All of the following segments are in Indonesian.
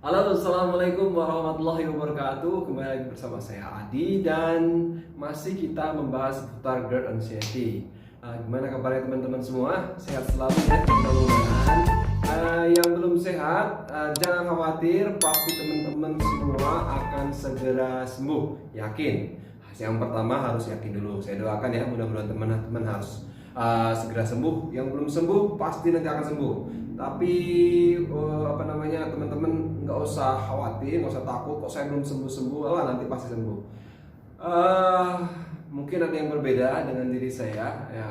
Halo, assalamualaikum warahmatullahi wabarakatuh. Kembali lagi bersama saya Adi dan masih kita membahas seputar GERD Anxiety. Gimana kabarnya teman-teman semua? Sehat selalu ya, mudah-mudahan. Yang belum sehat, jangan khawatir, pasti teman-teman semua akan segera sembuh. Yakin? Yang pertama harus yakin dulu. Saya doakan ya, mudah-mudahan teman-teman harus segera sembuh. Yang belum sembuh pasti nanti akan sembuh. Tapi teman-teman nggak usah khawatir, nggak usah takut. Kok saya belum sembuh-sembuh, nanti pasti sembuh. Mungkin ada yang berbeda dengan diri saya ya,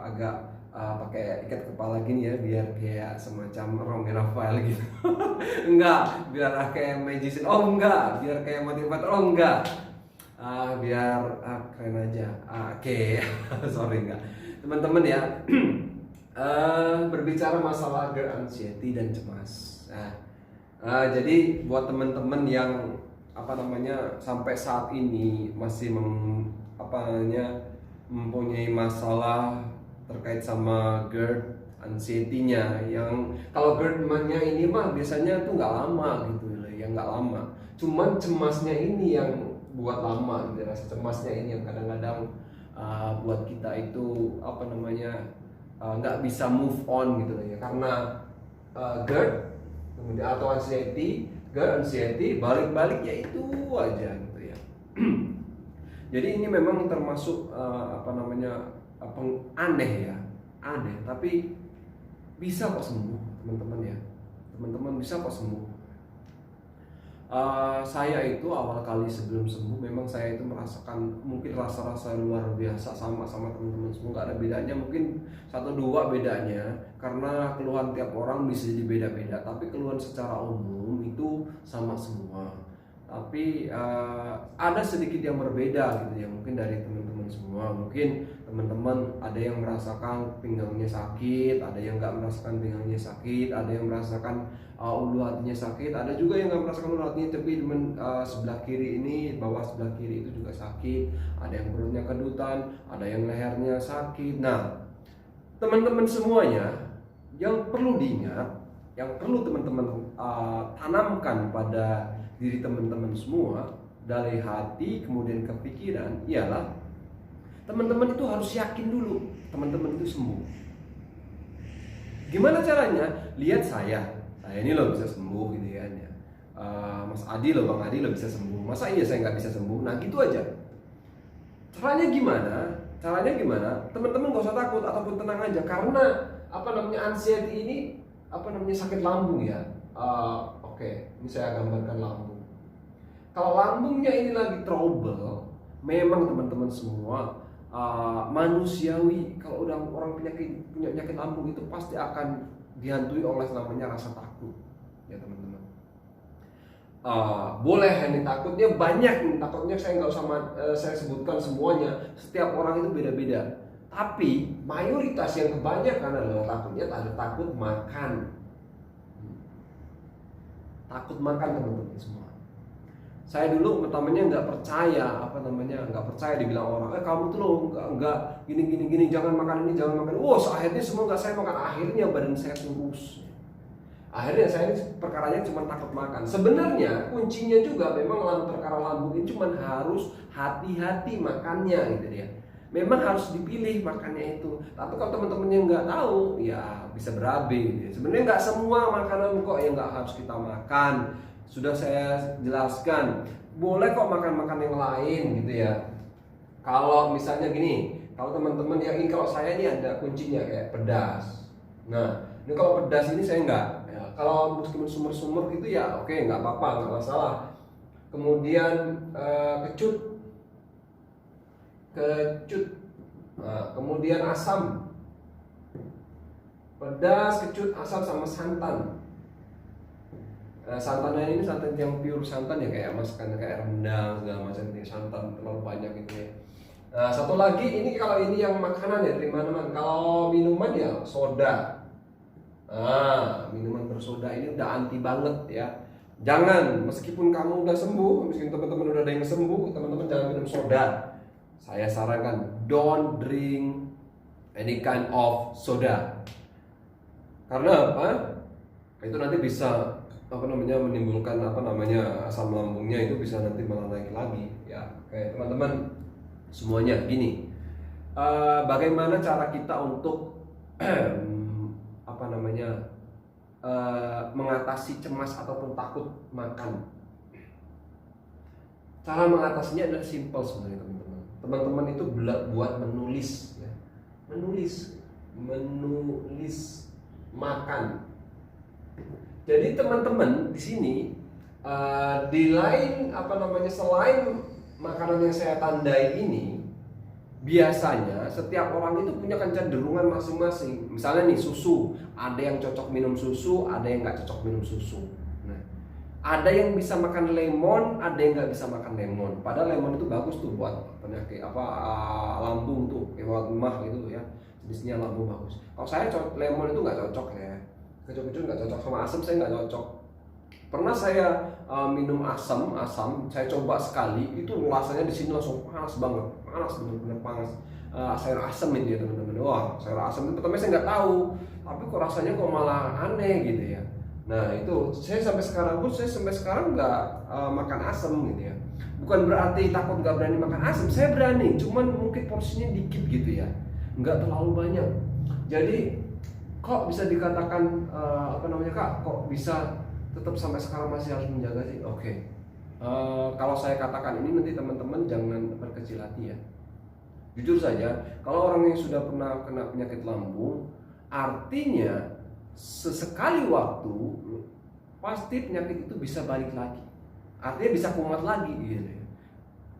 agak pakai ikat kepala gini ya, biar kayak semacam Romy Rafael gitu. Enggak, biar kayak magician. Oh enggak, biar kayak motivator. Oh enggak. Biar keren aja. Oke. Sorry enggak. Teman-teman ya, berbicara masalah GERD anxiety dan cemas. Jadi buat teman-teman yang sampai saat ini masih mempunyai masalah terkait sama GERD anxiety-nya, yang kalau GERD-nya ini mah biasanya tuh nggak lama gitu loh, ya nggak lama. Cuman cemasnya ini yang buat lama gitu, rasa cemasnya ini yang kadang-kadang buat kita itu nggak bisa move on gitu ya, karena GERD kemudian atau anxiety balik-balik ya itu aja gitu ya. Jadi ini memang termasuk aneh ya, aneh, tapi bisa kok sembuh teman-teman ya, teman-teman bisa kok sembuh. Saya itu awal kali sebelum sembuh memang saya itu merasakan mungkin rasa-rasa luar biasa sama teman-teman semua, nggak ada bedanya, mungkin 1-2 bedanya karena keluhan tiap orang bisa jadi beda-beda, tapi keluhan secara umum itu sama semua. Tapi ada sedikit yang berbeda gitu ya, mungkin dari teman-teman semua. Mungkin teman-teman ada yang merasakan pinggangnya sakit, ada yang nggak merasakan pinggangnya sakit, ada yang merasakan ulu hatinya sakit, ada juga yang nggak merasakan ulu hatinya, tapi sebelah kiri ini, bawah sebelah kiri itu juga sakit, ada yang perutnya kedutan, ada yang lehernya sakit. Nah, teman-teman semuanya, yang perlu diingat, yang perlu teman-teman tanamkan pada diri teman-teman semua dari hati kemudian ke pikiran ialah teman-teman itu harus yakin dulu teman-teman itu sembuh. Gimana caranya? Lihat saya ini loh bisa sembuh gitu kan ya. Mas Adi loh, Bang Adi loh bisa sembuh. Masa iya saya nggak bisa sembuh? Nah gitu aja. Caranya gimana? Teman-teman gak usah takut ataupun tenang aja, karena anxiety ini sakit lambung ya. Oke, ini saya gambarkan lambung. Kalau lambungnya ini lagi trouble, memang teman-teman semua manusiawi, kalau udah orang punya penyakit lambung itu pasti akan dihantui oleh namanya rasa takut ya teman-teman. Boleh ini takutnya banyak, takutnya saya nggak usah saya sebutkan semuanya, setiap orang itu beda-beda, tapi mayoritas yang kebanyakan adalah takutnya ada takut makan. Takut makan teman-teman semua. Saya dulu pertamanya nggak percaya dibilang orang, kamu tuh loh nggak gini, jangan makan ini, jangan makan. Akhirnya semua nggak saya makan, akhirnya badan saya kurus. Akhirnya saya ini perkaranya cuma takut makan. Sebenarnya kuncinya juga memang perkara lambung ini cuma harus hati-hati makannya gitu ya. Memang harus dipilih makannya itu. Tapi kalau teman-teman yang nggak tahu, ya bisa berabe gitu ya. Sebenarnya nggak semua makanan kok yang nggak harus kita makan. Sudah saya jelaskan, boleh kok makan-makan yang lain gitu ya. Kalau misalnya gini, kalau teman-teman yang ini, kalau saya ini ada kuncinya kayak pedas. Nah, ini kalau pedas ini saya enggak. Ya, kalau meskipun sumber-sumber gitu ya oke, nggak apa-apa, nggak masalah. Kemudian kecut. Nah, kemudian asam. Pedas, kecut, asam sama santan. Santannya ini santan yang pure santan ya, kayak masakan kayak rendang segala macam, ini santan terlalu banyak gitu ya. Nah, satu lagi ini, kalau ini yang makanan ya dari mana-mana. Kalau minuman ya soda. Minuman bersoda ini udah anti banget ya. Jangan, meskipun kamu udah sembuh, meskipun teman-teman udah ada yang sembuh, teman-teman jangan minum soda. Saya sarankan don't drink any kind of soda. Karena apa? Itu nanti bisa menimbulkan asam lambungnya itu bisa nanti malah naik lagi ya. Oke teman-teman semuanya, gini, bagaimana cara kita untuk mengatasi cemas ataupun takut makan. Cara mengatasinya adalah simple sebenarnya teman-teman. Teman-teman itu buat menulis ya. Menulis makan. Jadi teman-teman di sini di lain selain makanan yang saya tandai ini, biasanya setiap orang itu punya kecenderungan masing-masing. Misalnya nih susu, ada yang cocok minum susu, ada yang nggak cocok minum susu. Nah, ada yang bisa makan lemon, ada yang nggak bisa makan lemon. Padahal lemon itu bagus tuh buat penyakit lambung tuh, kayak mah gitu ya. Jenisnya lambung bagus. Kalau saya lemon itu nggak cocok ya. Kecut-kecut nggak cocok, sama asam saya nggak cocok. Pernah saya minum asam, saya coba sekali, itu rasanya di sini langsung panas banget, benar-benar panas. Sayur asam itu ya teman-teman. Wah, sayur asam itu pertama saya nggak tahu, tapi kok rasanya kok malah aneh gitu ya. Nah itu saya sampai sekarang nggak makan asam gitu ya. Bukan berarti takut nggak berani makan asam, saya berani, cuman mungkin porsinya dikit gitu ya, nggak terlalu banyak. Jadi kok bisa dikatakan Kak, kok bisa tetap sampai sekarang masih harus menjaga sih? Oke. Kalau saya katakan ini nanti teman-teman jangan berkecil hati ya. Jujur saja, kalau orang yang sudah pernah kena penyakit lambung, artinya sesekali waktu pasti penyakit itu bisa balik lagi. Artinya bisa kumat lagi gitu ya.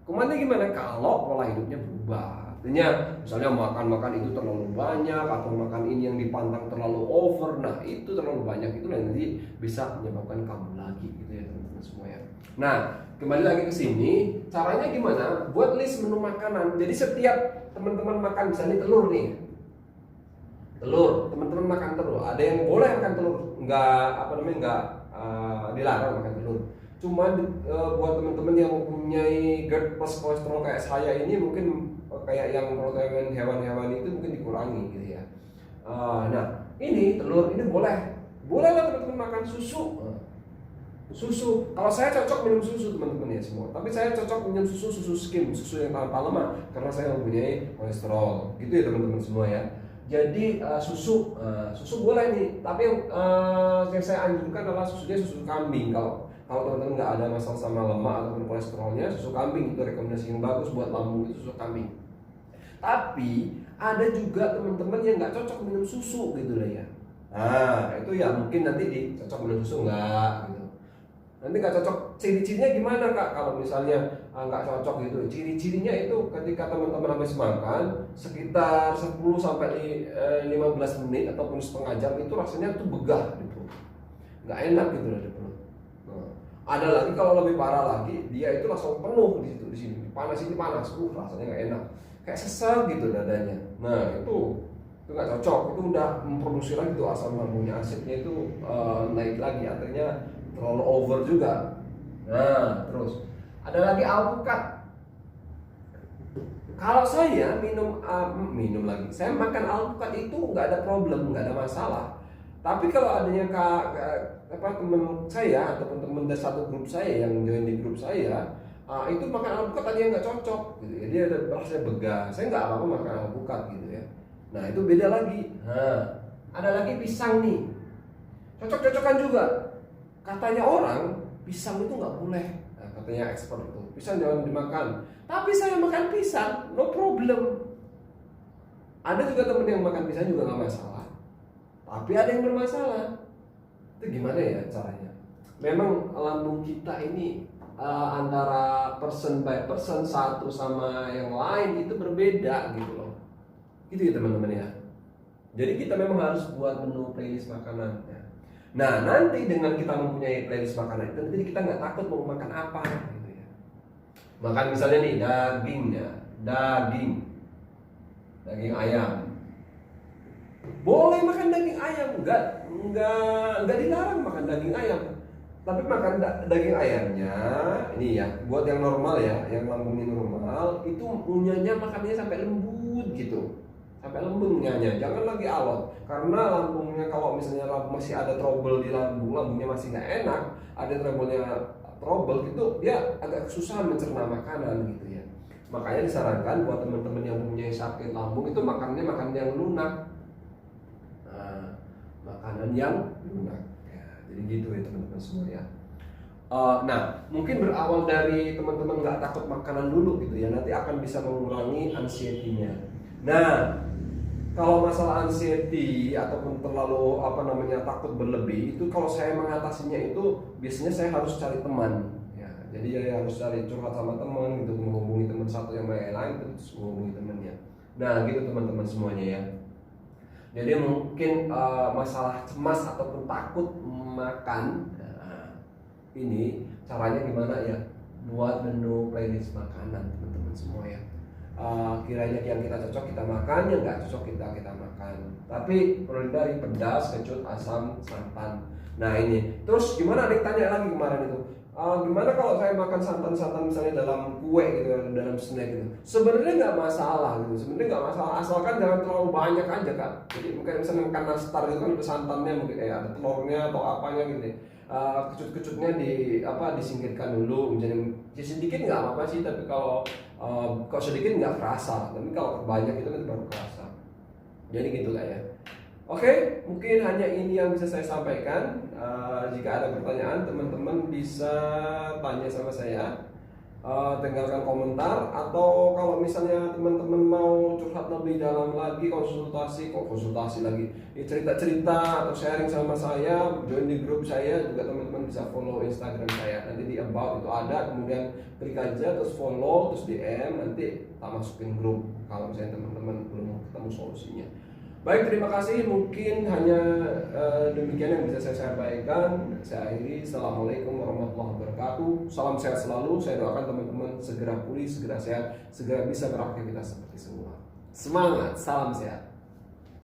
Kumatnya gimana? Kalau pola hidupnya berubah. Artinya misalnya makan itu terlalu banyak, atau makan ini yang dipantang terlalu over, nah itu terlalu banyak, itu nanti bisa menyebabkan kambuh lagi gitu ya teman-teman semua ya. Nah kembali lagi ke sini, caranya gimana? Buat list menu makanan. Jadi setiap teman-teman makan, misalnya telur nih, teman-teman makan telur, ada yang boleh makan telur, nggak dilarang makan telur. Cuma buat teman-teman yang mempunyai GERD plus kolesterol kayak saya ini, mungkin kayak yang protein hewan-hewan itu mungkin dikurangi gitu ya. Nah ini telur ini boleh lah teman-teman makan susu. Kalau saya cocok minum susu teman-teman ya semua, tapi saya cocok minum susu skim, susu yang tanpa lemak, karena saya mempunyai kolesterol gitu ya teman-teman semua ya. Jadi susu boleh nih, tapi yang saya anjurkan adalah susunya susu kambing. Kalau teman-teman nggak ada masalah sama lemak ataupun kolesterolnya, susu kambing itu rekomendasi yang bagus buat lambung, itu susu kambing. Tapi ada juga teman-teman yang nggak cocok minum susu gitu lah ya. Nah itu ya mungkin nanti cocok minum susu nggak gitu. Nanti nggak cocok, ciri-cirinya gimana Kak? Kalau misalnya nggak cocok gitu, ciri-cirinya itu ketika teman-teman habis makan sekitar 10-15 menit ataupun setengah jam itu rasanya tuh begah gitu, nggak enak gitu lah di perut. Ada lagi kalau lebih parah lagi, dia itu langsung penuh di sini, panas, rasanya nggak enak, kayak sesek gitu dadanya. Nah itu nggak cocok, itu udah memproduksi lagi tuh asam lambungnya, asidnya itu naik lagi, artinya terlalu over juga. Nah terus ada lagi alpukat. Kalau saya minum lagi, saya makan alpukat itu nggak ada problem, nggak ada masalah. Tapi kalau adanya teman saya ataupun teman dari satu grup saya yang join di grup saya, itu makan alpukat tadi yang nggak cocok gitu ya, dia ada rasanya begah. Saya nggak apa-apa makan alpukat gitu ya. Nah itu beda lagi. Nah ada lagi pisang nih, cocok-cocokan juga. Katanya orang pisang itu nggak boleh, nah, katanya expert itu pisang jangan dimakan. Tapi saya makan pisang, no problem. Ada juga temen yang makan pisang juga nggak masalah. Tapi ada yang bermasalah. Itu gimana ya caranya? Memang lambung kita ini antara person by person, satu sama yang lain itu berbeda gitu loh. Gitu ya teman-teman ya. Jadi kita memang harus buat menu playlist makanan ya. Nah nanti dengan kita mempunyai playlist makanan itu, nanti kita nggak takut mau makan apa gitu ya. Makan misalnya nih daging ayam. Boleh makan daging ayam, nggak dilarang makan daging ayam. Tapi makan daging ayamnya ini ya, buat yang normal ya, yang lambungnya normal itu unyanya makannya sampai lembut gitu. sampai lambungnya aja, jangan lagi alot. Karena lambungnya, kalau misalnya masih ada trouble di lambung, lambungnya masih nggak enak, ada trouble gitu, dia agak kesusahan mencerna makanan gitu ya. Makanya disarankan buat teman-teman yang mempunyai sakit lambung itu makannya makanan yang lunak. Nah, makanan yang lunak. Ya, jadi gitu ya teman-teman semua ya. Nah, mungkin berawal dari teman-teman nggak takut makanan dulu gitu ya, nanti akan bisa mengurangi anxiety-nya. Nah, kalau masalah anxiety ataupun terlalu takut berlebih, itu kalau saya mengatasinya itu biasanya saya harus cari teman ya. Jadi ya harus cari curhat sama teman gitu, menghubungi teman satu yang lain terus menghubungi temannya. Nah, gitu teman-teman semuanya ya. Jadi mungkin masalah cemas ataupun takut makan, ini caranya gimana ya? Buat menu playlist makanan teman-teman semua ya. Kiranya yang kita cocok kita makan, yang nggak cocok kita makan. Tapi perlu dari pedas, kecut, asam, santan. Nah ini. Terus gimana? Ada yang tanya lagi kemarin itu. Gimana kalau saya makan santan-santan misalnya dalam kue gitu, dalam snack gitu? Sebenarnya nggak masalah gitu. Sebenarnya nggak masalah, asalkan jangan terlalu banyak aja kan. Jadi mungkin misalnya makan nastar itu kan ada santannya, mungkin ada telurnya atau apanya gitu. Kecut-kecutnya disingkirkan dulu, menjadi sedikit nggak apa-apa sih, tapi kalau sedikit nggak kerasa, tapi kalau banyak itu kan baru kerasa. Jadi gitu lah ya. Oke, mungkin hanya ini yang bisa saya sampaikan. Jika ada pertanyaan, teman-teman bisa tanya sama saya. Tinggalkan komentar, atau kalau misalnya teman-teman mau curhat lebih dalam lagi, konsultasi lagi, cerita-cerita atau sharing sama saya, join di grup saya juga, teman-teman bisa follow Instagram saya, nanti di about itu ada, kemudian klik aja terus follow, terus DM, nanti tak masukin grup kalau misalnya teman-teman belum ketemu solusinya. Baik, terima kasih. Mungkin hanya demikian yang bisa saya sampaikan. Saya akhiri. Assalamualaikum warahmatullahi wabarakatuh. Salam sehat selalu. Saya doakan teman-teman segera pulih, segera sehat, segera bisa beraktivitas seperti semula. Semangat, salam sehat.